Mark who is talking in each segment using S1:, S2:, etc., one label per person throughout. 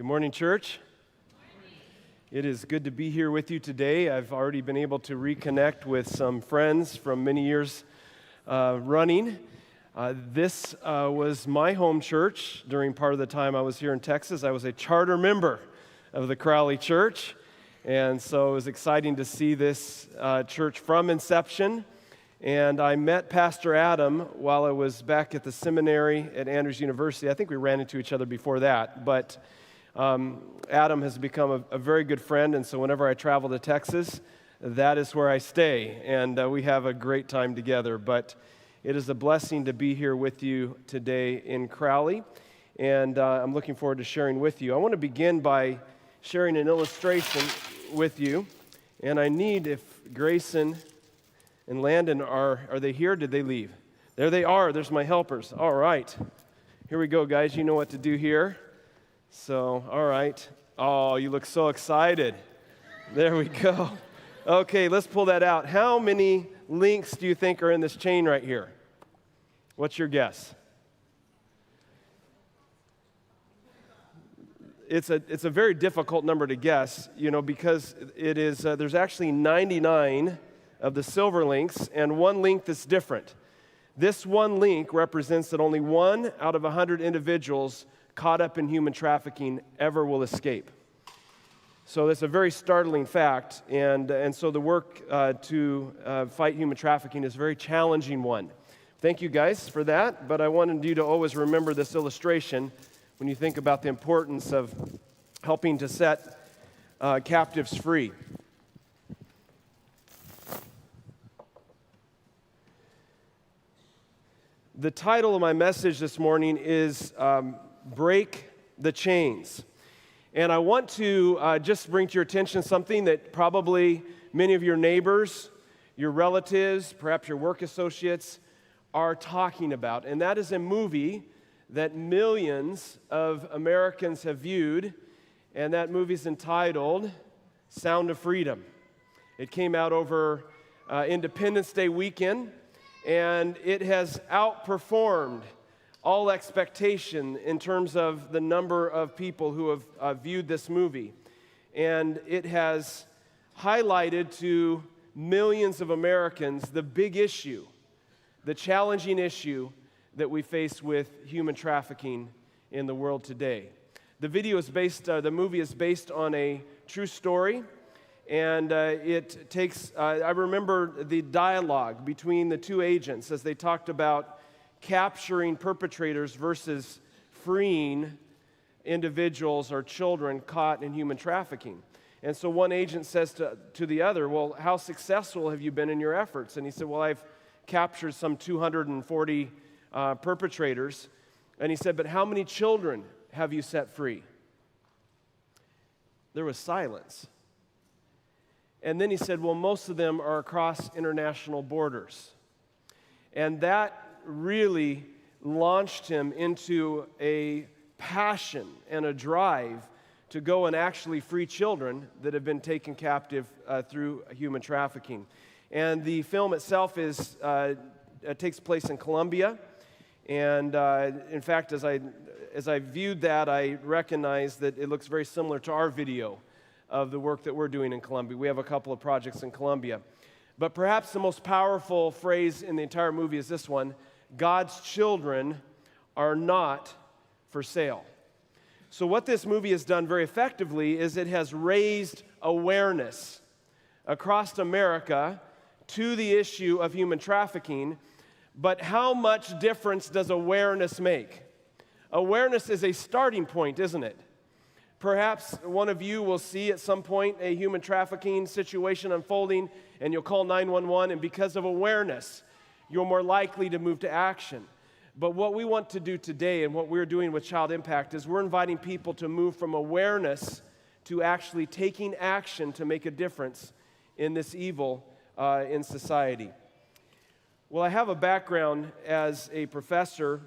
S1: Good morning, church. It is good to be here with you today. I've already been able to reconnect with some friends from many years running. This was my home church during part of the time I was here in Texas. I was a charter member of the Crowley Church, and so it was exciting to see this church from inception. And I met Pastor Adam while I was back at the seminary at Andrews University. I think we ran into each other before that, but Adam has become a very good friend, and so whenever I travel to Texas, that is where I stay, and we have a great time together. But it is a blessing to be here with you today in Crowley, and I'm looking forward to sharing with you. I want to begin by sharing an illustration with you, and I need, if Grayson and Landon are they here? Did they leave? There they are. There's my helpers. All right. Here we go, guys. You know what to do here. So, all right. Oh, you look so excited. There we go. Okay, let's pull that out. How many links do you think are in this chain right here? What's your guess? It's a very difficult number to guess, because it is there's actually 99 of the silver links and one link that's different. This one link represents that only 1 out of 100 individuals caught up in human trafficking ever will escape. So that's a very startling fact, and so the work to fight human trafficking is a very challenging one. Thank you guys for that, but I wanted you to always remember this illustration when you think about the importance of helping to set captives free. The title of my message this morning is Break the Chains. And I want to just bring to your attention something that probably many of your neighbors, your relatives, perhaps your work associates are talking about. And that is a movie that millions of Americans have viewed. And that movie is entitled Sound of Freedom. It came out over Independence Day weekend. And it has outperformed all expectation in terms of the number of people who have viewed this movie. And it has highlighted to millions of Americans the big issue, the challenging issue that we face with human trafficking in the world today. The movie is based on a true story. And it takes, I remember the dialogue between the two agents as they talked about capturing perpetrators versus freeing individuals or children caught in human trafficking. And so one agent says to the other, well, how successful have you been in your efforts? And he said, well, I've captured some 240 perpetrators. And he said, but how many children have you set free? There was silence. And then he said, well, most of them are across international borders. And that really launched him into a passion and a drive to go and actually free children that have been taken captive through human trafficking. And the film itself takes place in Colombia. And in fact, as I viewed that, I recognized that it looks very similar to our video of the work that we're doing in Colombia. We have a couple of projects in Colombia. But perhaps the most powerful phrase in the entire movie is this one: God's children are not for sale. So what this movie has done very effectively is it has raised awareness across America to the issue of human trafficking. But how much difference does awareness make? Awareness is a starting point, isn't it? Perhaps one of you will see at some point a human trafficking situation unfolding, and you'll call 911, and because of awareness, you're more likely to move to action. But what we want to do today, and what we're doing with Child Impact, is we're inviting people to move from awareness to actually taking action to make a difference in this evil in society. Well, I have a background as a professor,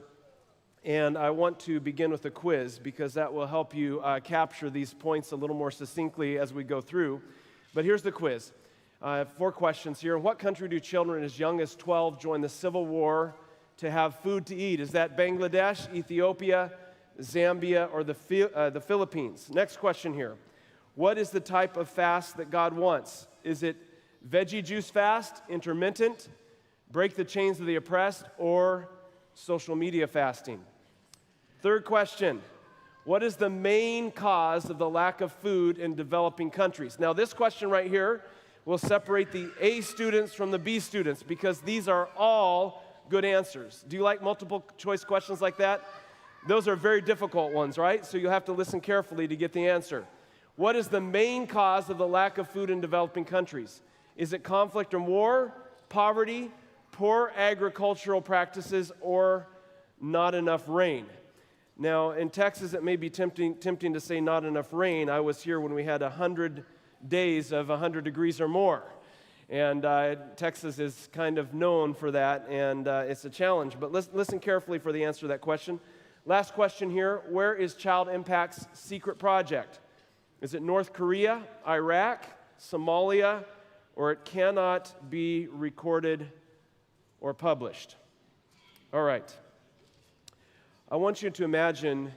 S1: and I want to begin with a quiz because that will help you capture these points a little more succinctly as we go through. But here's the quiz. 4 questions here. In what country do children as young as 12 join the civil war to have food to eat? Is that Bangladesh, Ethiopia, Zambia, or the Philippines. Next question here. What is the type of fast that God wants? Is it veggie juice fast, intermittent, break the chains of the oppressed, or social media fasting? Third question. What is the main cause of the lack of food in developing countries? Now, this question right here will separate the A students from the B students because these are all good answers. Do you like multiple choice questions like that? Those are very difficult ones, right? So you'll have to listen carefully to get the answer. What is the main cause of the lack of food in developing countries? Is it conflict and war, poverty, poor agricultural practices, or not enough rain? Now, in Texas, it may be tempting to say not enough rain. I was here when we had 100 days of 100 degrees or more. And Texas is kind of known for that, and it's a challenge. But listen carefully for the answer to that question. Last question here. Where is Child Impact's secret project? Is it North Korea, Iraq, Somalia, or it cannot be recorded or published? All right. I want you to imagine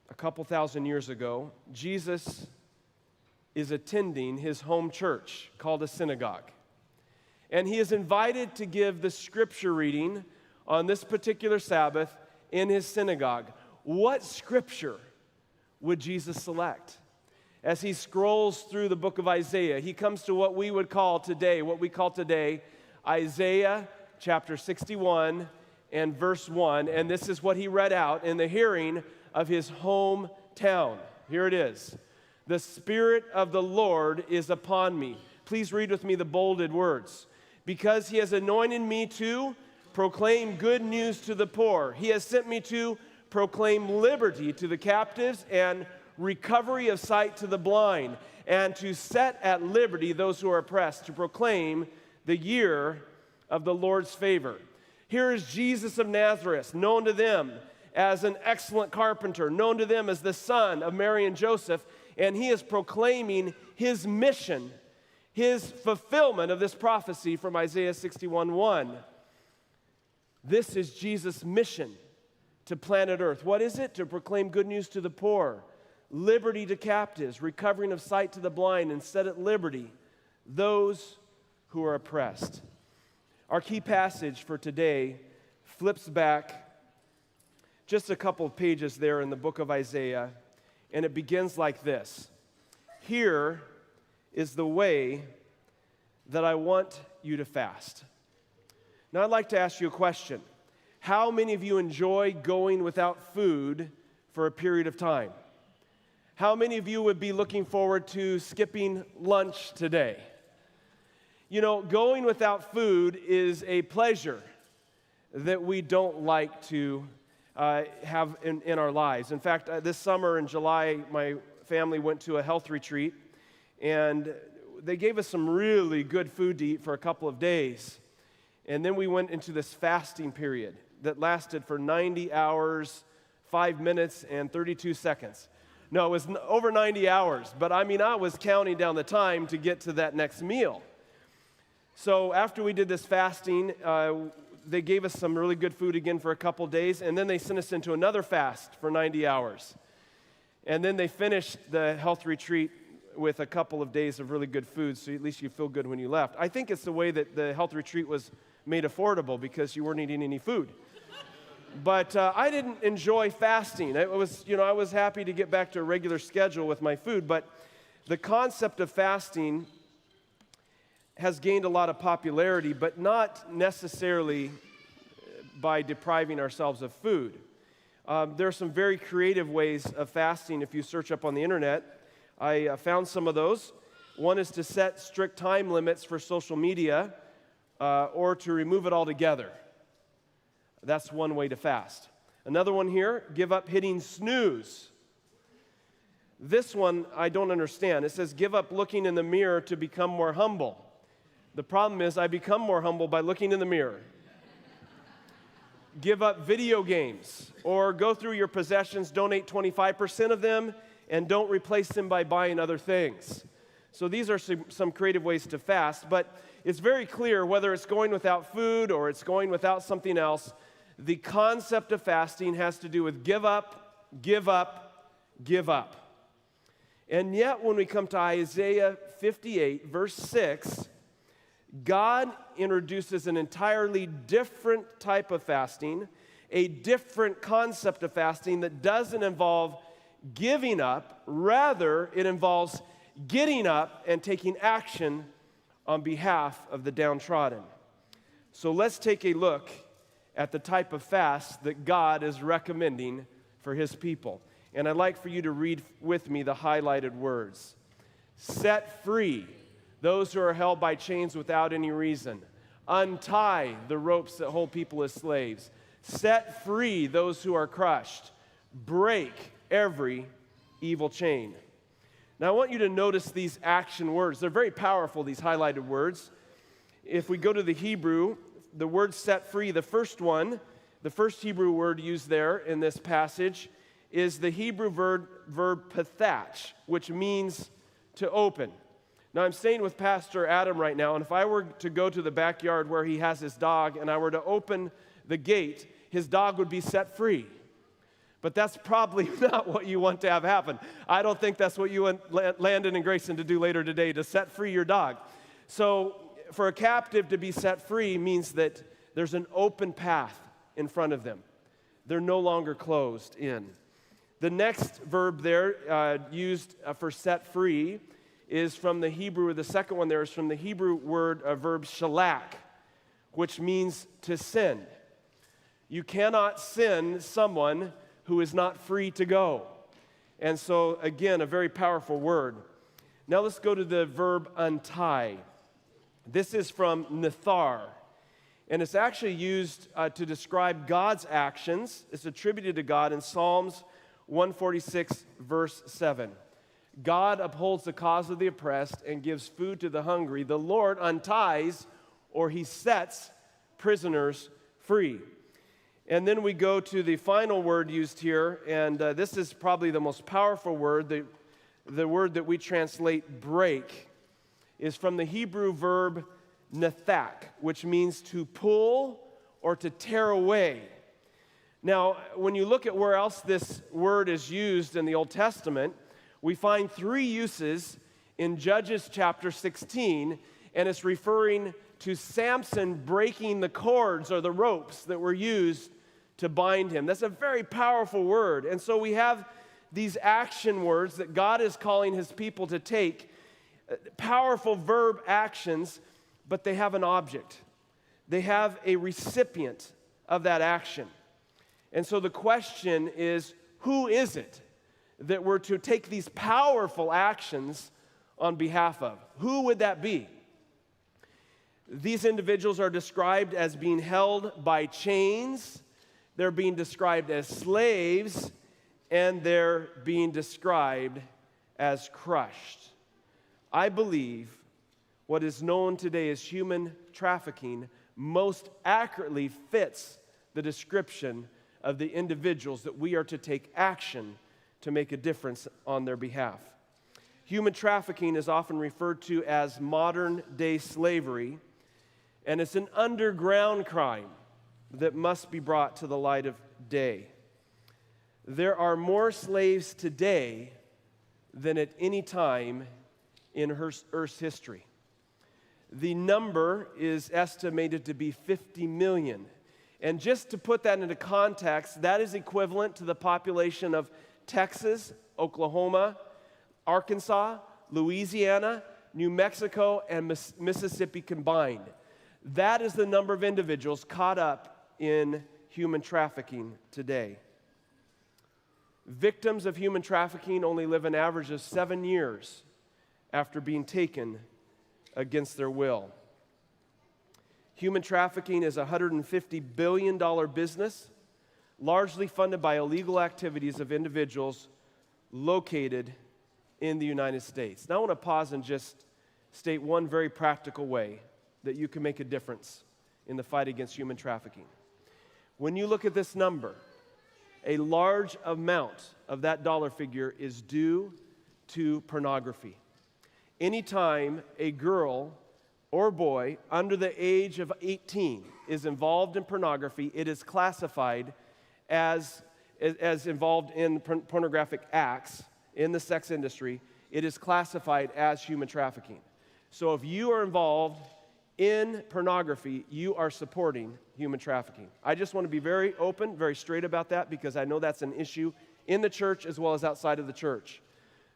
S1: a couple thousand years ago, Jesus is attending his home church called a synagogue. And he is invited to give the scripture reading on this particular Sabbath in his synagogue. What scripture would Jesus select? As he scrolls through the book of Isaiah, he comes to what we call today, Isaiah chapter 61 and verse 1, and this is what he read out in the hearing of his hometown. Here it is. The Spirit of the Lord is upon me. Please read with me the bolded words. Because he has anointed me to proclaim good news to the poor. He has sent me to proclaim liberty to the captives and recovery of sight to the blind, and to set at liberty those who are oppressed, to proclaim the year of the Lord's favor. Here is Jesus of Nazareth, known to them as an excellent carpenter, known to them as the son of Mary and Joseph, and he is proclaiming his mission, his fulfillment of this prophecy from Isaiah 61:1. This is Jesus' mission to planet Earth. What is it? To proclaim good news to the poor, liberty to captives, recovering of sight to the blind, and set at liberty those who are oppressed. Our key passage for today flips back just a couple of pages there in the book of Isaiah, and it begins like this. Here is the way that I want you to fast. Now, I'd like to ask you a question. How many of you enjoy going without food for a period of time? How many of you would be looking forward to skipping lunch today? You know, going without food is a pleasure that we don't like to have in our lives. In fact, this summer in July, my family went to a health retreat, and they gave us some really good food to eat for a couple of days. And then we went into this fasting period that lasted for 90 hours, 5 minutes, and 32 seconds. No, it was over 90 hours, but I was counting down the time to get to that next meal. So after we did this fasting, they gave us some really good food again for a couple days, and then they sent us into another fast for 90 hours. And then they finished the health retreat with a couple of days of really good food, so at least you feel good when you left. I think it's the way that the health retreat was made affordable because you weren't eating any food. But I didn't enjoy fasting. I was happy to get back to a regular schedule with my food, but the concept of fasting has gained a lot of popularity, but not necessarily by depriving ourselves of food. There are some very creative ways of fasting if you search up on the internet. I found some of those. One is to set strict time limits for social media or to remove it altogether. That's one way to fast. Another one here, give up hitting snooze. This one I don't understand. It says give up looking in the mirror to become more humble. The problem is I become more humble by looking in the mirror. Give up video games or go through your possessions, donate 25% of them, and don't replace them by buying other things. So these are some creative ways to fast, but it's very clear whether it's going without food or it's going without something else the concept of fasting has to do with give up, give up, give up. And yet, when we come to Isaiah 58, verse 6, God introduces an entirely different type of fasting, a different concept of fasting that doesn't involve giving up. Rather, it involves getting up and taking action on behalf of the downtrodden. So let's take a look at the type of fast that God is recommending for his people. And I'd like for you to read with me the highlighted words. Set free those who are held by chains without any reason. Untie the ropes that hold people as slaves. Set free those who are crushed. Break every evil chain. Now I want you to notice these action words. They're very powerful, these highlighted words. If we go to the Hebrew, the word set free, the first Hebrew word used there in this passage is the Hebrew verb pathach, which means to open. Now, I'm staying with Pastor Adam right now, and if I were to go to the backyard where he has his dog and I were to open the gate, his dog would be set free. But that's probably not what you want to have happen. I don't think that's what you want Landon and Grayson to do later today, to set free your dog. So, for a captive to be set free means that there's an open path in front of them. They're no longer closed in. The next verb there used for set free is from the Hebrew, the second one there is from the Hebrew verb shalak, which means to send. You cannot send someone who is not free to go. And so, again, a very powerful word. Now let's go to the verb untie. This is from Nethar, and it's actually used to describe God's actions. It's attributed to God in Psalms 146, verse 7. God upholds the cause of the oppressed and gives food to the hungry. The Lord unties, or he sets, prisoners free. And then we go to the final word used here, and this is probably the most powerful word. The word that we translate break is from the Hebrew verb nathak, which means to pull or to tear away. Now, when you look at where else this word is used in the Old Testament, we find 3 uses in Judges chapter 16, and it's referring to Samson breaking the cords or the ropes that were used to bind him. That's a very powerful word. And so we have these action words that God is calling his people to take, powerful verb actions, but they have an object. They have a recipient of that action. And so the question is, who is it that we're to take these powerful actions on behalf of? Who would that be? These individuals are described as being held by chains, they're being described as slaves, and they're being described as crushed. I believe what is known today as human trafficking most accurately fits the description of the individuals that we are to take action to make a difference on their behalf. Human trafficking is often referred to as modern-day slavery, and it's an underground crime that must be brought to the light of day. There are more slaves today than at any time in Earth's history. The number is estimated to be 50 million. And just to put that into context, that is equivalent to the population of Texas, Oklahoma, Arkansas, Louisiana, New Mexico, and Mississippi combined. That is the number of individuals caught up in human trafficking today. Victims of human trafficking only live an average of 7 years after being taken against their will. Human trafficking is a $150 billion business, largely funded by illegal activities of individuals located in the United States. Now I want to pause and just state one very practical way that you can make a difference in the fight against human trafficking. When you look at this number, a large amount of that dollar figure is due to pornography. Anytime a girl or boy under the age of 18 is involved in pornography, it is classified as involved in pornographic acts in the sex industry, it is classified as human trafficking. So if you are involved in pornography, you are supporting human trafficking. I just want to be very open, very straight about that, because I know that's an issue in the church as well as outside of the church.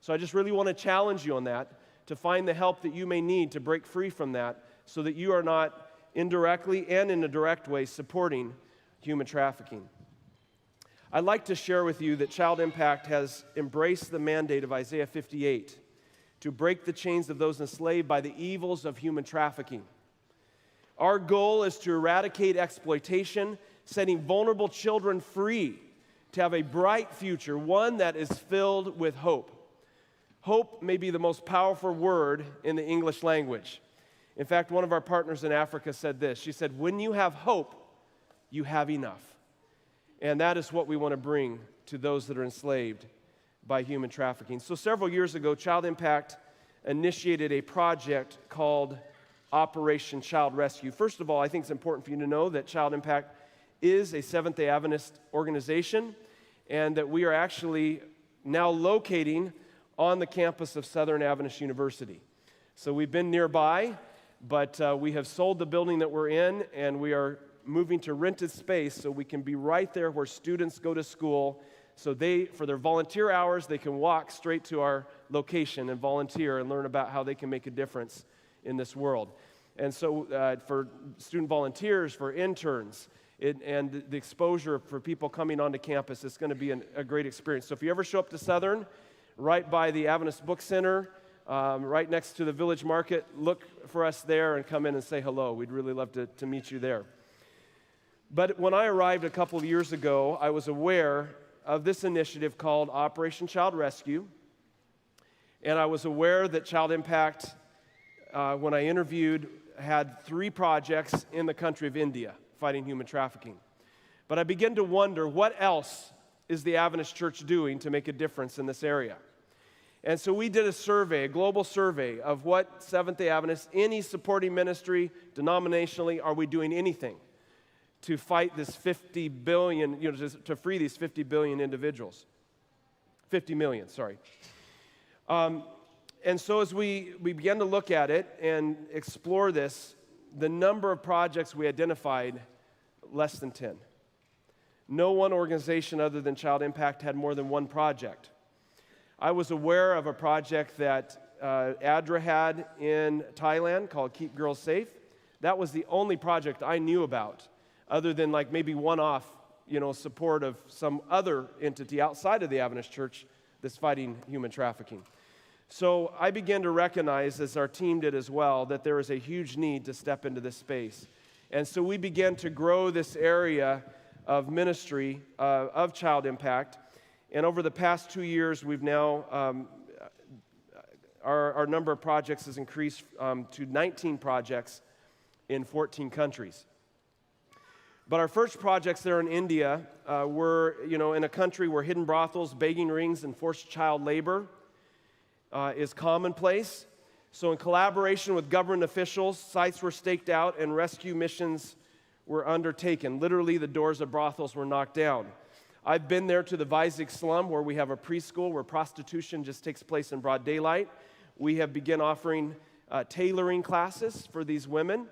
S1: So I just really want to challenge you on that, to find the help that you may need to break free from that, so that you are not indirectly and in a direct way supporting human trafficking. I'd like to share with you that Child Impact has embraced the mandate of Isaiah 58 to break the chains of those enslaved by the evils of human trafficking. Our goal is to eradicate exploitation, setting vulnerable children free to have a bright future, one that is filled with hope. Hope may be the most powerful word in the English language. In fact, one of our partners in Africa said this. She said, when you have hope, you have enough. And that is what we want to bring to those that are enslaved by human trafficking. So several years ago, Child Impact initiated a project called Operation Child Rescue. First of all, I think it's important for you to know that Child Impact is a Seventh-day Adventist organization, and that we are actually now locating on the campus of Southern Adventist University. So we've been nearby, but we have sold the building that we're in, and we are moving to rented space so we can be right there where students go to school. So they, for their volunteer hours, they can walk straight to our location and volunteer and learn about how they can make a difference in this world. And so for student volunteers, for interns, and the exposure for people coming onto campus, it's going to be a great experience. So if you ever show up to Southern, right by the Adventist Book Center, right next to the Village Market, look for us there and come in and say hello. We'd really love to meet you there. But when I arrived a couple of years ago, I was aware of this initiative called Operation Child Rescue, and I was aware that Child Impact, when I interviewed, had 3 projects in the country of India fighting human trafficking. But I began to wonder, what else is the Adventist Church doing to make a difference in this area? And so we did a survey, a global survey of what Seventh-day Adventists, any supporting ministry, denominationally, are we doing anything to fight this 50 billion, to free these 50 billion individuals. 50 million, sorry. And so as we began to look at it and explore this, the number of projects we identified, less than 10. No one organization other than Child Impact had more than 1 project. I was aware of a project that ADRA had in Thailand called Keep Girls Safe. That was the only project I knew about, other than like maybe one-off, support of some other entity outside of the Adventist Church that's fighting human trafficking. So I began to recognize, as our team did as well, that there is a huge need to step into this space. And so we began to grow this area of ministry of Child Impact. And over the past 2 years, we've now, our number of projects has increased to 19 projects in 14 countries. But our first projects there in India were, in a country where hidden brothels, begging rings, and forced child labor is commonplace. So in collaboration with government officials, sites were staked out and rescue missions were undertaken. Literally, the doors of brothels were knocked down. I've been there to the Vizag slum, where we have a preschool where prostitution just takes place in broad daylight. We have begun offering tailoring classes for these women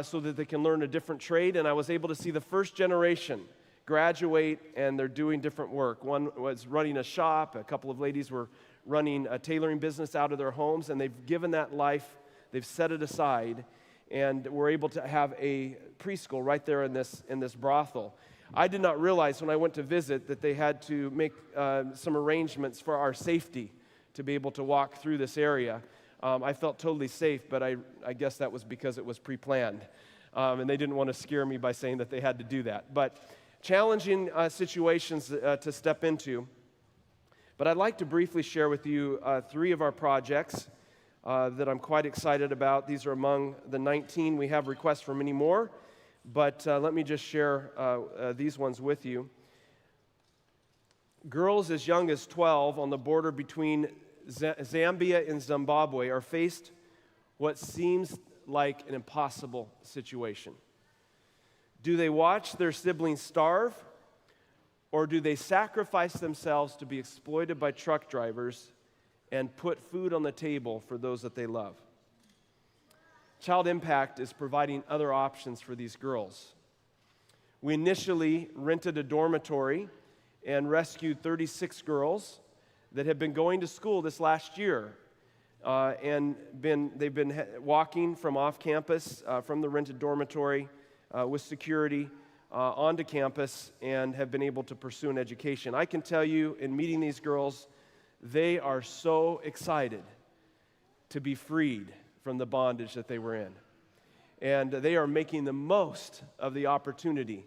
S1: so that they can learn a different trade. And I was able to see the first generation graduate, and they're doing different work. One was running a shop. A couple of ladies were running a tailoring business out of their homes, and they've given that life, they've set it aside, and we're able to have a preschool right there in this brothel. I did not realize when I went to visit that they had to make some arrangements for our safety to be able to walk through this area. I felt totally safe, but I guess that was because it was pre-planned, and they didn't want to scare me by saying that they had to do that. But challenging situations to step into. But I'd like to briefly share with you 3 of our projects that I'm quite excited about. These are among the 19. We have requests for many more, but let me just share these ones with you. Girls as young as 12 on the border between Zambia and Zimbabwe are faced what seems like an impossible situation. Do they watch their siblings starve, or do they sacrifice themselves to be exploited by truck drivers and put food on the table for those that they love? Child Impact is providing other options for these girls. We initially rented a dormitory and rescued 36 girls that had been going to school this last year, and they've been walking from off campus, from the rented dormitory with security onto campus, and have been able to pursue an education. I can tell you, in meeting these girls, they are so excited to be freed from the bondage that they were in. And they are making the most of the opportunity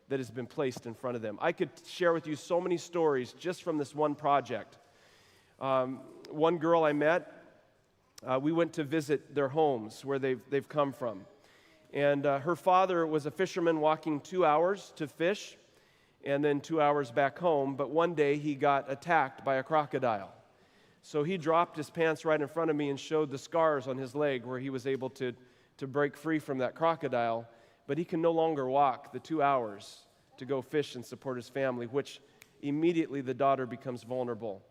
S1: that has been placed in front of them. I could share with you so many stories just from this one project. One girl I met, we went to visit their homes where they've come from. And her father was a fisherman walking 2 hours to fish and then 2 hours back home, but one day he got attacked by a crocodile. So he dropped his pants right in front of me and showed the scars on his leg where he was able to break free from that crocodile, but he can no longer walk the 2 hours to go fish and support his family, which immediately the daughter becomes vulnerable.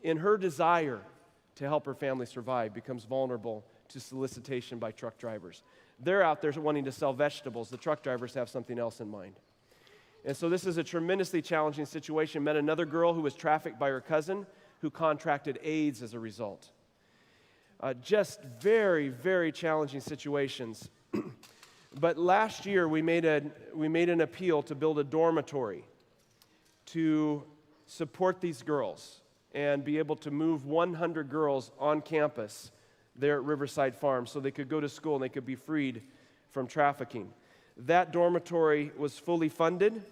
S1: In her desire to help her family survive, becomes vulnerable to solicitation by truck drivers. They're out there wanting to sell vegetables. The truck drivers have something else in mind. And so this is a tremendously challenging situation. Met another girl who was trafficked by her cousin, who contracted AIDS as a result. Just very, very challenging situations. But last year we made an appeal to build a dormitory to support these girls and be able to move 100 girls on campus there at Riverside Farm so they could go to school and they could be freed from trafficking. That dormitory was fully funded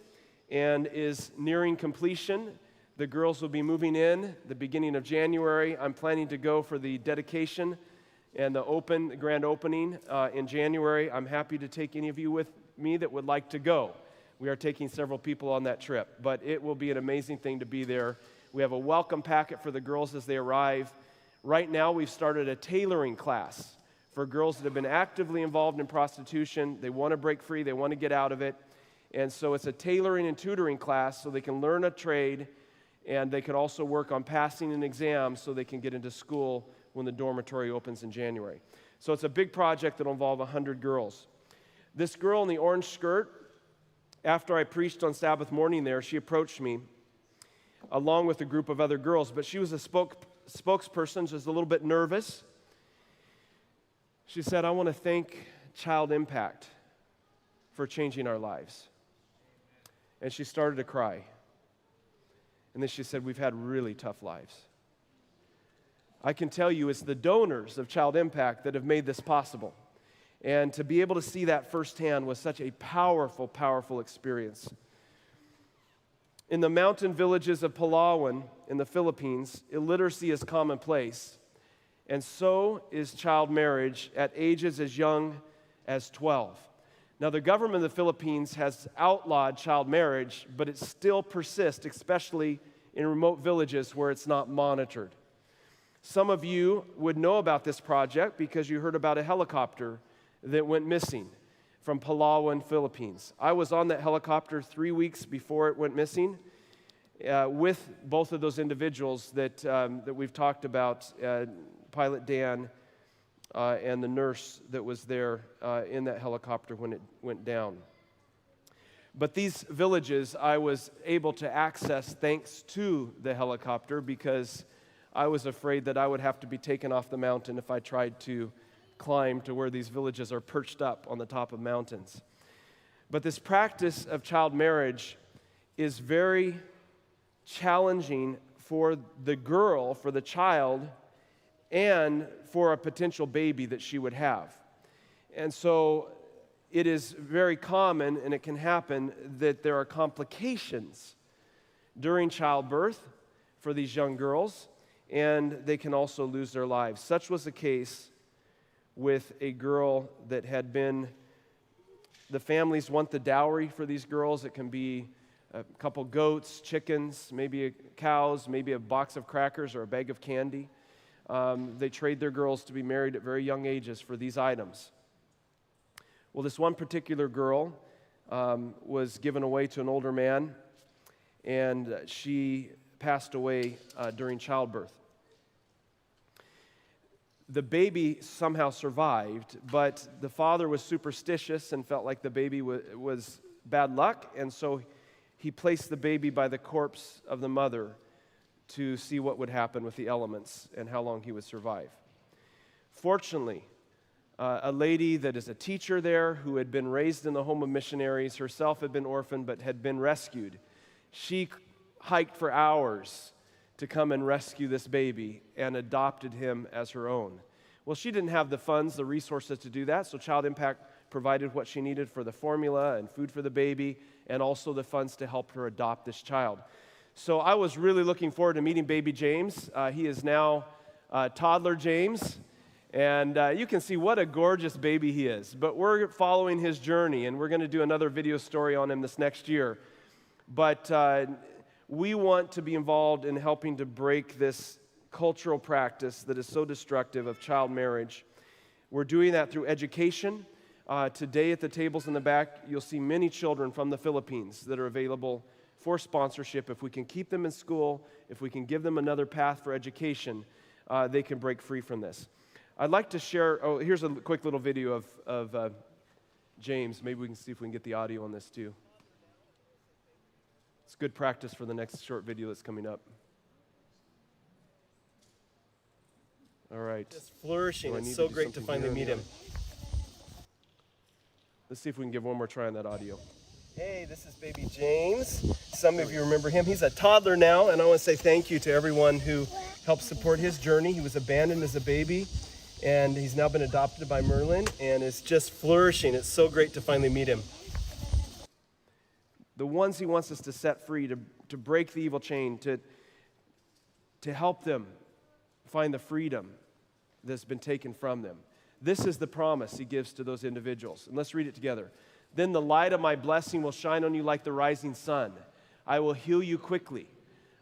S1: and is nearing completion. The girls will be moving in the beginning of January. I'm planning to go for the dedication and the grand opening in January. I'm happy to take any of you with me that would like to go. We are taking several people on that trip, but it will be an amazing thing to be there. We have a welcome packet for the girls as they arrive. Right now, we've started a tailoring class for girls that have been actively involved in prostitution. They want to break free. They want to get out of it. And so it's a tailoring and tutoring class so they can learn a trade, and they can also work on passing an exam so they can get into school when the dormitory opens in January. So it's a big project that will involve 100 girls. This girl in the orange skirt, after I preached on Sabbath morning there, she approached me along with a group of other girls, but she was a spokesperson, just a little bit nervous. She said, "I want to thank Child Impact for changing our lives." And she started to cry. And then she said, "We've had really tough lives." I can tell you it's the donors of Child Impact that have made this possible. And to be able to see that firsthand was such a powerful, powerful experience. In the mountain villages of Palawan in the Philippines, illiteracy is commonplace, and so is child marriage at ages as young as 12. Now, the government of the Philippines has outlawed child marriage, but it still persists, especially in remote villages where it's not monitored. Some of you would know about this project because you heard about a helicopter that went missing from Palawan, Philippines. I was on that helicopter 3 weeks before it went missing with both of those individuals that we've talked about, Pilot Dan and the nurse that was there in that helicopter when it went down. But these villages I was able to access thanks to the helicopter because I was afraid that I would have to be taken off the mountain if I tried to climb to where these villages are perched up on the top of mountains. But this practice of child marriage is very challenging for the girl, for the child, and for a potential baby that she would have. And so it is very common, and it can happen, that there are complications during childbirth for these young girls, and they can also lose their lives. Such was the case with a girl that had been, the families want the dowry for these girls. It can be a couple goats, chickens, maybe cows, maybe a box of crackers or a bag of candy. They trade their girls to be married at very young ages for these items. Well, this one particular girl was given away to an older man, and she passed away during childbirth. The baby somehow survived, but the father was superstitious and felt like the baby was bad luck, and so he placed the baby by the corpse of the mother to see what would happen with the elements and how long he would survive. Fortunately, a lady that is a teacher there who had been raised in the home of missionaries, herself had been orphaned but had been rescued. She hiked for hours to come and rescue this baby and adopted him as her own. Well, she didn't have the funds, the resources to do that, so Child Impact provided what she needed for the formula and food for the baby and also the funds to help her adopt this child. So I was really looking forward to meeting baby James. He is now toddler James, and you can see what a gorgeous baby he is. But we're following his journey, and we're going to do another video story on him this next year. But we want to be involved in helping to break this cultural practice that is so destructive of child marriage. We're doing that through education. Today at the tables in the back, you'll see many children from the Philippines that are available for sponsorship. If we can keep them in school, if we can give them another path for education, they can break free from this. I'd like to share, here's a quick little video of James. Maybe we can see if we can get the audio on this too. It's good practice for the next short video that's coming up. All right.
S2: Just flourishing. It's so great to finally meet him.
S1: Let's see if we can give one more try on that audio.
S2: Hey, this is baby James. Some of you remember him. He's a toddler now, and I want to say thank you to everyone who helped support his journey. He was abandoned as a baby, and he's now been adopted by Merlin, and it's just flourishing. It's so great to finally meet him.
S1: The ones he wants us to set free, to break the evil chain, to help them find the freedom that's been taken from them. This is the promise he gives to those individuals. And let's read it together. Then the light of my blessing will shine on you like the rising sun. I will heal you quickly.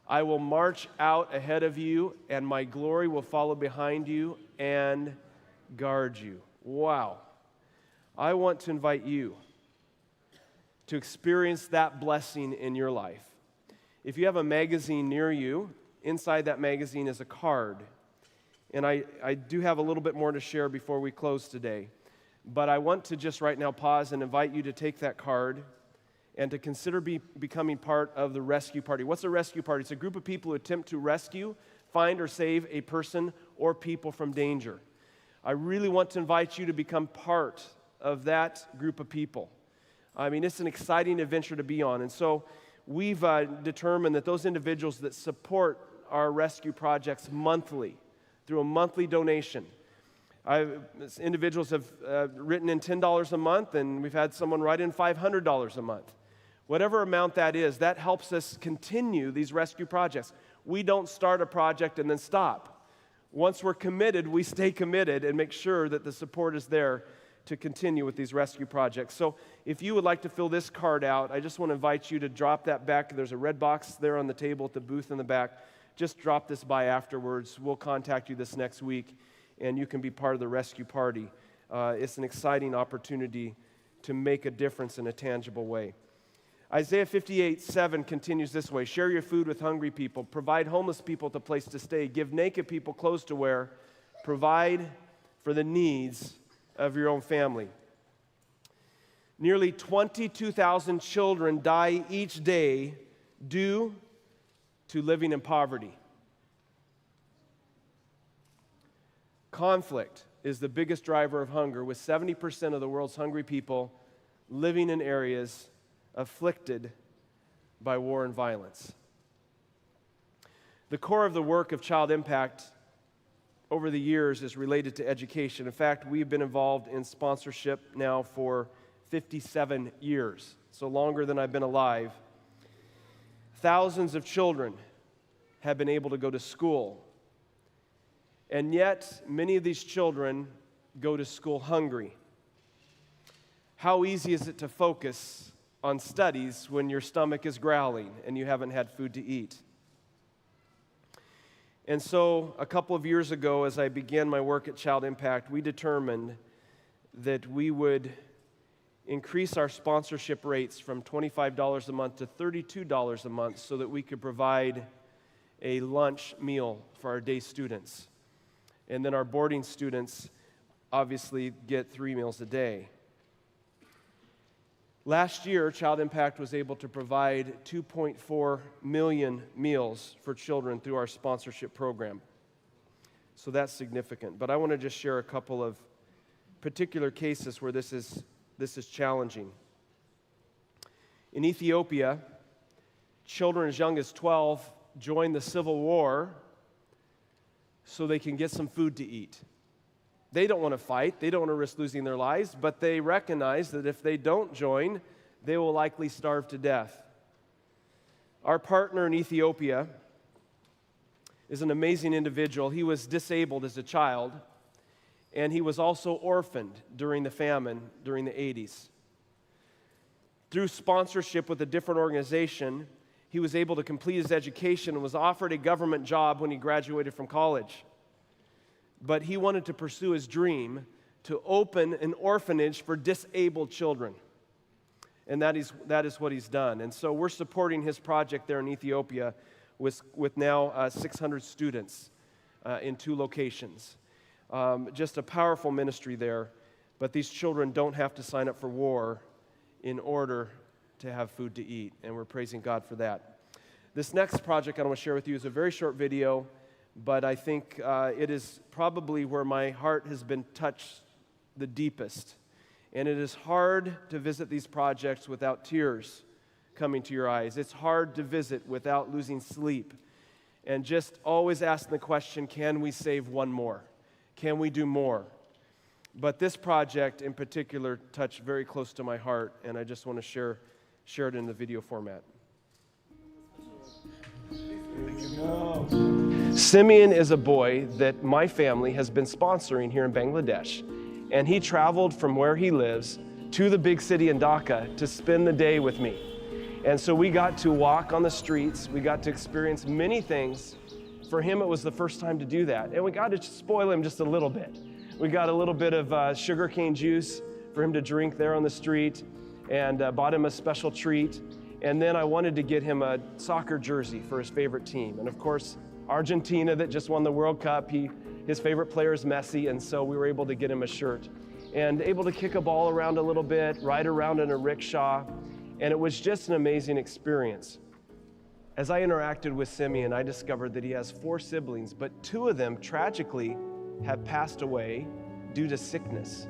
S1: I will march out ahead of you, and my glory will follow behind you and guard you. Wow. I want to invite you to experience that blessing in your life. If you have a magazine near you, inside that magazine is a card. And I do have a little bit more to share before we close today. But I want to just right now pause and invite you to take that card and to consider becoming part of the rescue party. What's a rescue party? It's a group of people who attempt to rescue, find, or save a person or people from danger. I really want to invite you to become part of that group of people. I mean, it's an exciting adventure to be on. And so we've determined that those individuals that support our rescue projects monthly, through a monthly donation. Individuals have written in $10 a month, and we've had someone write in $500 a month. Whatever amount that is, that helps us continue these rescue projects. We don't start a project and then stop. Once we're committed, we stay committed and make sure that the support is there to continue with these rescue projects. So if you would like to fill this card out, I just want to invite you to drop that back. There's a red box there on the table at the booth in the back. Just drop this by afterwards. We'll contact you this next week, and you can be part of the rescue party. It's an exciting opportunity to make a difference in a tangible way. Isaiah 58:7 continues this way. Share your food with hungry people. Provide homeless people with a place to stay. Give naked people clothes to wear. Provide for the needs of your own family. Nearly 22,000 children die each day due to living in poverty. Conflict is the biggest driver of hunger, with 70% of the world's hungry people living in areas afflicted by war and violence. The core of the work of Child Impact over the years is related to education. In fact, we've been involved in sponsorship now for 57 years, so longer than I've been alive. Thousands of children have been able to go to school, and yet many of these children go to school hungry. How easy is it to focus on studies when your stomach is growling and you haven't had food to eat? And so a couple of years ago, as I began my work at Child Impact, we determined that we would increase our sponsorship rates from $25 a month to $32 a month so that we could provide a lunch meal for our day students. And then our boarding students obviously get 3 meals a day. Last year, Child Impact was able to provide 2.4 million meals for children through our sponsorship program. So that's significant. But I want to just share a couple of particular cases where this is challenging. In Ethiopia, children as young as 12 join the civil war so they can get some food to eat. They don't want to fight, they don't want to risk losing their lives, but they recognize that if they don't join, they will likely starve to death. Our partner in Ethiopia is an amazing individual. He was disabled as a child, and he was also orphaned during the famine during the 80s. Through sponsorship with a different organization, he was able to complete his education and was offered a government job when he graduated from college. But he wanted to pursue his dream to open an orphanage for disabled children. And that is what he's done. And so we're supporting his project there in Ethiopia with now 600 students in 2 locations. Just a powerful ministry there. But these children don't have to sign up for war in order to have food to eat. And we're praising God for that. This next project I want to share with you is a very short video, but I think it is probably where my heart has been touched the deepest. And it is hard to visit these projects without tears coming to your eyes. It's hard to visit without losing sleep. And just always asking the question, can we save one more? Can we do more? But this project in particular touched very close to my heart, and I just want to share it in the video format. Simeon is a boy that my family has been sponsoring here in Bangladesh. And he traveled from where he lives to the big city in Dhaka to spend the day with me. And so we got to walk on the streets. We got to experience many things. For him, it was the first time to do that. And we got to spoil him just a little bit. We got a little bit of sugarcane juice for him to drink there on the street and bought him a special treat. And then I wanted to get him a soccer jersey for his favorite team. And of course, Argentina that just won the World Cup, his favorite player is Messi, and so we were able to get him a shirt. And able to kick a ball around a little bit, ride around in a rickshaw, and it was just an amazing experience. As I interacted with Simeon, I discovered that he has 4 siblings, but 2 of them tragically have passed away due to sickness.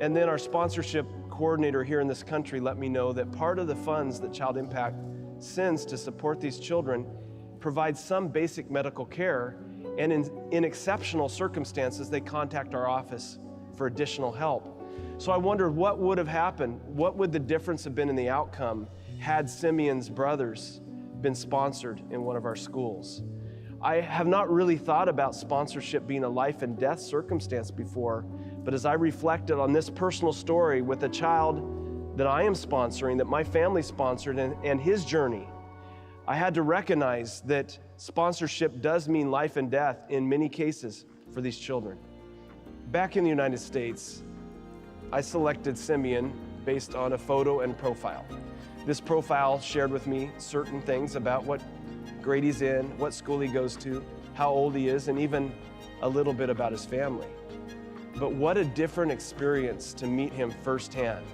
S1: And then our sponsorship coordinator here in this country let me know that part of the funds that Child Impact sends to support these children provides some basic medical care, and in exceptional circumstances, they contact our office for additional help. So I wondered what would have happened, what would the difference have been in the outcome had Simeon's brothers been sponsored in one of our schools. I have not really thought about sponsorship being a life and death circumstance before, but as I reflected on this personal story with a child that I am sponsoring, that my family sponsored, and his journey, I had to recognize that sponsorship does mean life and death in many cases for these children. Back in the United States, I selected Simeon based on a photo and profile. This profile shared with me certain things about what grade he's in, what school he goes to, how old he is, and even a little bit about his family. But what a different experience to meet him firsthand,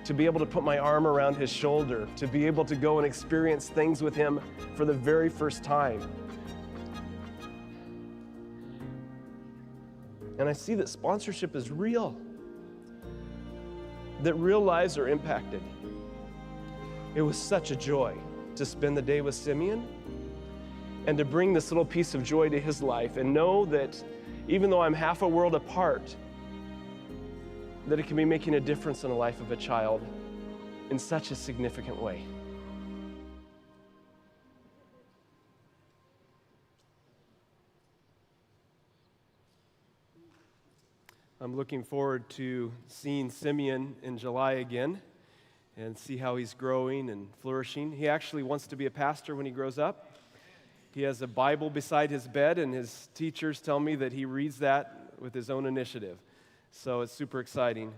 S1: to be able to put my arm around his shoulder, to be able to go and experience things with him for the very first time. And I see that sponsorship is real, that real lives are impacted. It was such a joy to spend the day with Simeon and to bring this little piece of joy to his life and know that even though I'm half a world apart, that it can be making a difference in the life of a child in such a significant way. I'm looking forward to seeing Simeon in July again and see how he's growing and flourishing. He actually wants to be a pastor when he grows up. He has a Bible beside his bed, and his teachers tell me that he reads that with his own initiative. So it's super exciting.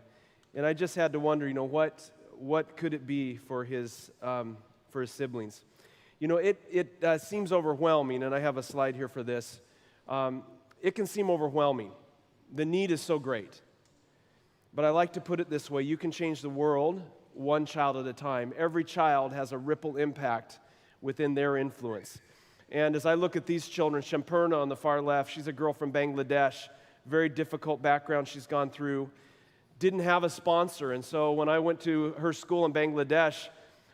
S1: And I just had to wonder, what could it be for his siblings? It seems overwhelming, and I have a slide here for this. It can seem overwhelming. The need is so great. But I like to put it this way: you can change the world one child at a time. Every child has a ripple impact within their influence. And as I look at these children, Shamperna on the far left, she's a girl from Bangladesh, very difficult background she's gone through, didn't have a sponsor. And so when I went to her school in Bangladesh,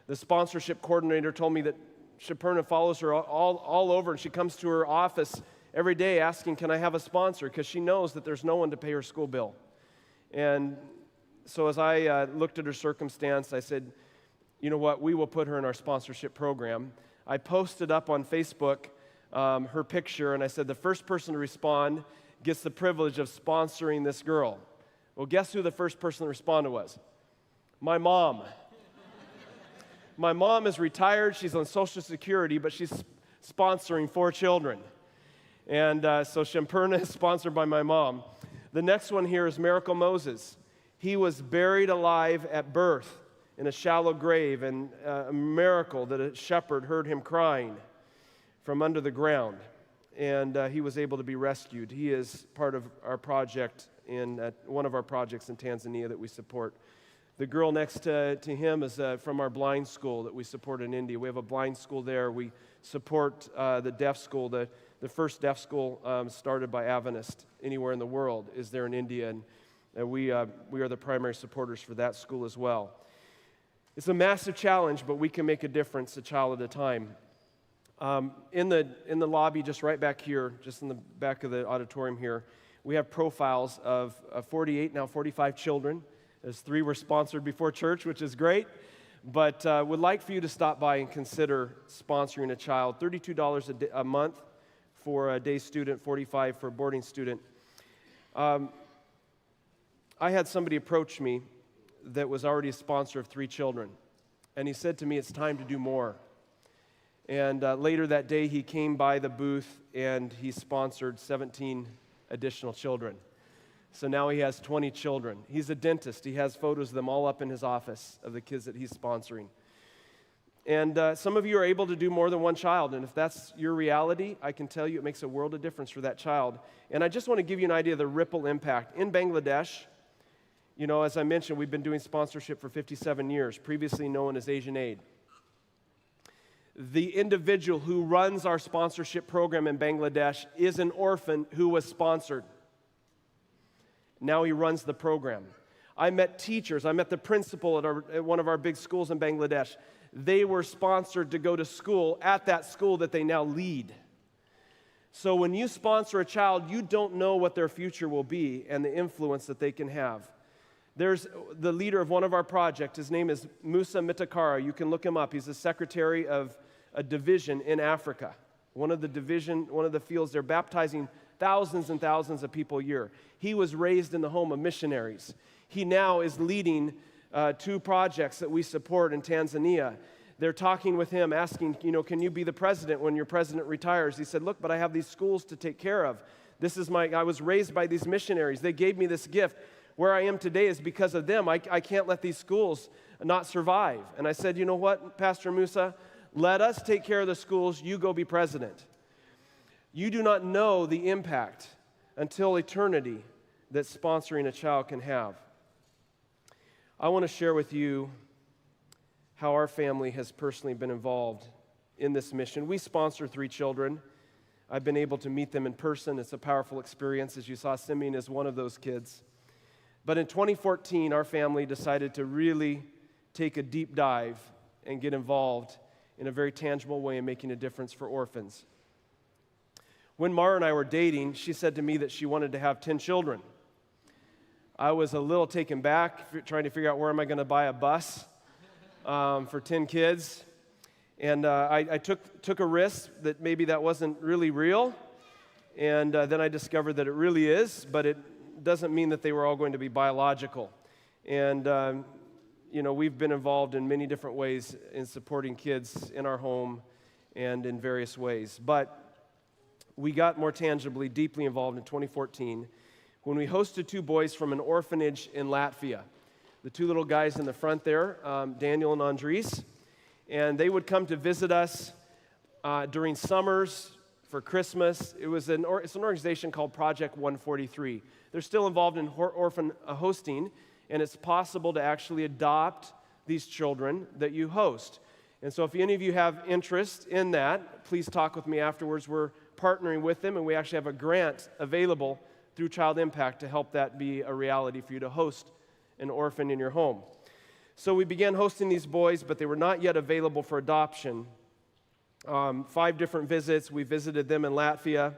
S1: the sponsorship coordinator told me that Shamperna follows her all over, and she comes to her office every day asking, can I have a sponsor? Because she knows that there's no one to pay her school bill. And so as I looked at her circumstance, I said, you know what, we will put her in our sponsorship program. I posted up on Facebook her picture, and I said, the first person to respond gets the privilege of sponsoring this girl. Well, guess who the first person to respond was? My mom. My mom is retired. She's on Social Security, but she's sponsoring 4 children. And so Shamperna is sponsored by my mom. The next one here is Miracle Moses. He was buried alive at birth in a shallow grave, and a miracle that a shepherd heard him crying from under the ground, and he was able to be rescued. He is part of our project one of our projects in Tanzania that we support. The girl next to him is from our blind school that we support in India. We have a blind school there. We support the deaf school. The first deaf school started by Adventist anywhere in the world is there in India, and we are the primary supporters for that school as well. It's a massive challenge, but we can make a difference a child at a time. In the lobby, just right back here, just in the back of the auditorium here, we have profiles of 48, now 45 children. As 3 were sponsored before church, which is great. But would like for you to stop by and consider sponsoring a child. $32 a month for a day student, $45 for a boarding student. I had somebody approach me that was already a sponsor of 3 children. And he said to me, it's time to do more. And later that day, he came by the booth and he sponsored 17 additional children. So now he has 20 children. He's a dentist. He has photos of them all up in his office of the kids that he's sponsoring. And some of you are able to do more than one child. And if that's your reality, I can tell you it makes a world of difference for that child. And I just want to give you an idea of the ripple impact. In Bangladesh, as I mentioned, we've been doing sponsorship for 57 years, previously known as Asian Aid. The individual who runs our sponsorship program in Bangladesh is an orphan who was sponsored. Now he runs the program. I met teachers. I met the principal at one of our big schools in Bangladesh. They were sponsored to go to school at that school that they now lead. So when you sponsor a child, you don't know what their future will be and the influence that they can have. There's the leader of one of our projects. His name is Musa Mitakara. You can look him up. He's the secretary of a division in Africa. One of the fields, they're baptizing thousands and thousands of people a year. He was raised in the home of missionaries. He now is leading 2 projects that we support in Tanzania. They're talking with him, asking, can you be the president when your president retires? He said, look, but I have these schools to take care of. I was raised by these missionaries. They gave me this gift. Where I am today is because of them. I can't let these schools not survive. And I said, you know what, Pastor Musa, let us take care of the schools. You go be president. You do not know the impact until eternity that sponsoring a child can have. I want to share with you how our family has personally been involved in this mission. We sponsor 3 children. I've been able to meet them in person. It's a powerful experience. As you saw, Simeon is one of those kids. But in 2014, our family decided to really take a deep dive and get involved in a very tangible way in making a difference for orphans. When Mara and I were dating, she said to me that she wanted to have 10 children. I was a little taken back, trying to figure out where am I going to buy a bus for 10 kids. And I took a risk that maybe that wasn't really real. And then I discovered that it really is, but it doesn't mean that they were all going to be biological. And, we've been involved in many different ways in supporting kids in our home and in various ways. But we got more tangibly, deeply involved in 2014 when we hosted 2 boys from an orphanage in Latvia. the two little guys in the front there, Daniel and Andres. And they would come to visit us during summers, for Christmas. It's an organization called Project 143. They're still involved in orphan hosting, and it's possible to actually adopt these children that you host. And so if any of you have interest in that, please talk with me afterwards. We're partnering with them, and we actually have a grant available through Child Impact to help that be a reality for you to host an orphan in your home. So we began hosting these boys, but they were not yet available for adoption. 5 different visits. We visited them in Latvia.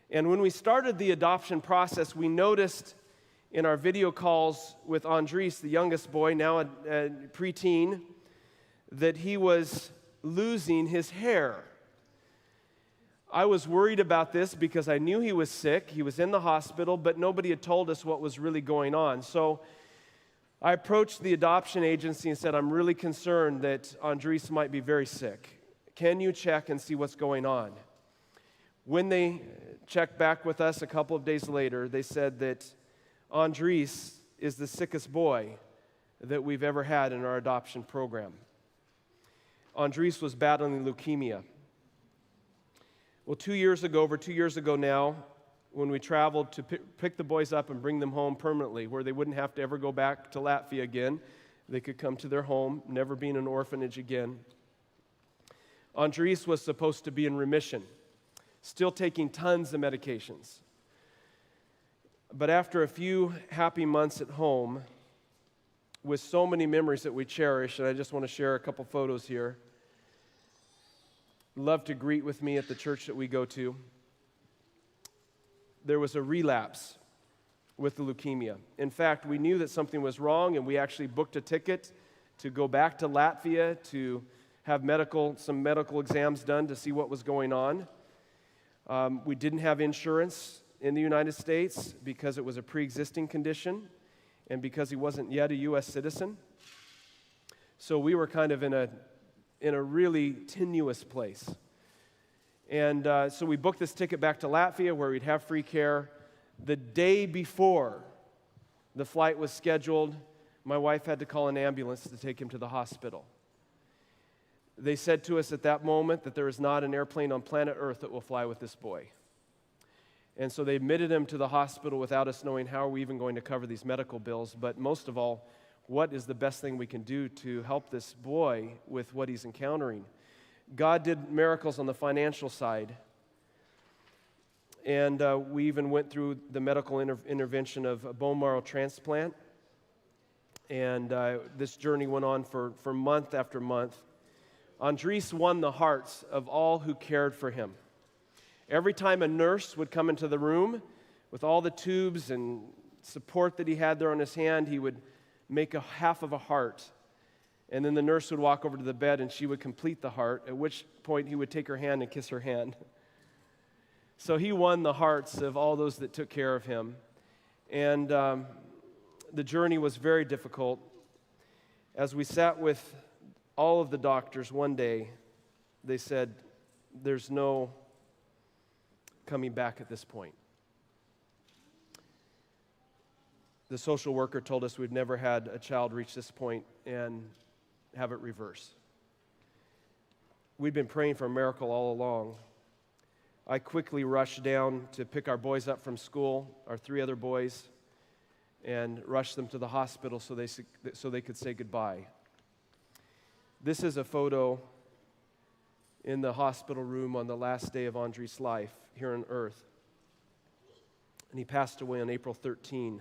S1: And when we started the adoption process, we noticed in our video calls with Andres, the youngest boy, now a preteen, that he was losing his hair. I was worried about this because I knew he was sick. He was in the hospital, but nobody had told us what was really going on. So I approached the adoption agency and said, I'm really concerned that Andres might be very sick. Can you check and see what's going on? When they checked back with us a couple of days later, they said that Andres is the sickest boy that we've ever had in our adoption program. Andres was battling leukemia. Well, over 2 years ago now, when we traveled to pick the boys up and bring them home permanently, where they wouldn't have to ever go back to Latvia again, they could come to their home, never be in an orphanage again. Andres was supposed to be in remission, still taking tons of medications. But after a few happy months at home, with so many memories that we cherish, and I just want to share a couple photos here. Love to greet with me at the church that we go to. There was a relapse with the leukemia. In fact, we knew that something was wrong, and we actually booked a ticket to go back to Latvia to have some medical exams done to see what was going on. We didn't have insurance in the United States because it was a pre-existing condition and because he wasn't yet a U.S. citizen. So we were kind of in a really tenuous place. And so we booked this ticket back to Latvia where we'd have free care. The day before the flight was scheduled, my wife had to call an ambulance to take him to the hospital. They said to us at that moment that there is not an airplane on planet Earth that will fly with this boy. And so they admitted him to the hospital without us knowing how are we even going to cover these medical bills. But most of all, what is the best thing we can do to help this boy with what he's encountering? God did miracles on the financial side. And we even went through the medical intervention of a bone marrow transplant. And this journey went on for month after month. Andres won the hearts of all who cared for him. Every time a nurse would come into the room with all the tubes and support that he had there on his hand, he would make a half of a heart. And then the nurse would walk over to the bed and she would complete the heart, at which point he would take her hand and kiss her hand. So he won the hearts of all those that took care of him. And the journey was very difficult. As we sat with all of the doctors one day, they said, there's no coming back at this point. The social worker told us we've never had a child reach this point and have it reverse. We'd been praying for a miracle all along. I quickly rushed down to pick our boys up from school, our 3 other boys, and rushed them to the hospital so they could say goodbye. This is a photo in the hospital room on the last day of Andres' life here on earth. And he passed away on April 13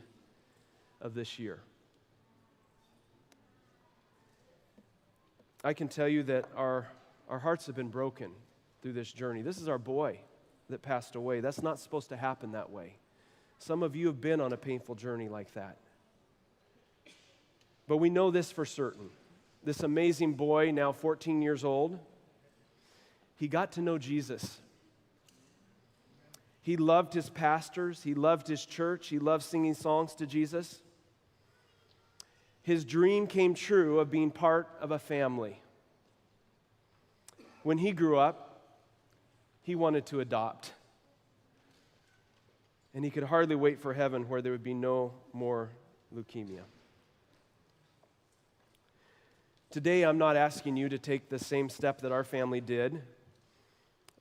S1: of this year. I can tell you that our hearts have been broken through this journey. This is our boy that passed away. That's not supposed to happen that way. Some of you have been on a painful journey like that. But we know this for certain. This amazing boy, now 14 years old, he got to know Jesus. He loved his pastors. He loved his church. He loved singing songs to Jesus. His dream came true of being part of a family. When he grew up, he wanted to adopt. And he could hardly wait for heaven where there would be no more leukemia. Today, I'm not asking you to take the same step that our family did.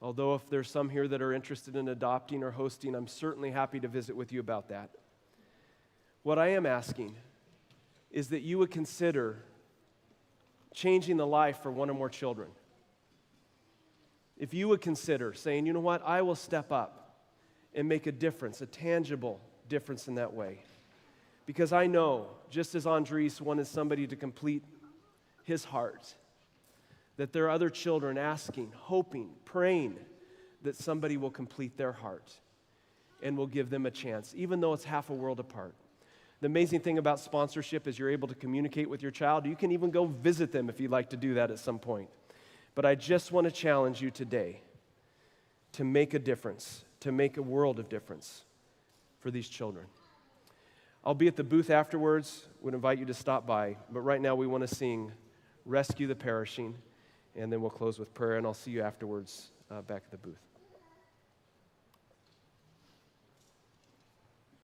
S1: Although if there's some here that are interested in adopting or hosting, I'm certainly happy to visit with you about that. What I am asking is that you would consider changing the life for one or more children. If you would consider saying, you know what, I will step up and make a difference, a tangible difference in that way. Because I know, just as Andres wanted somebody to complete his heart, that there are other children asking, hoping, praying that somebody will complete their heart and will give them a chance, even though it's half a world apart. The amazing thing about sponsorship is you're able to communicate with your child. You can even go visit them if you'd like to do that at some point. But I just want to challenge you today to make a difference, to make a world of difference for these children. I'll be at the booth afterwards, would invite you to stop by, but right now we want to sing Rescue the Perishing, and then we'll close with prayer, and I'll see you afterwards back at the booth.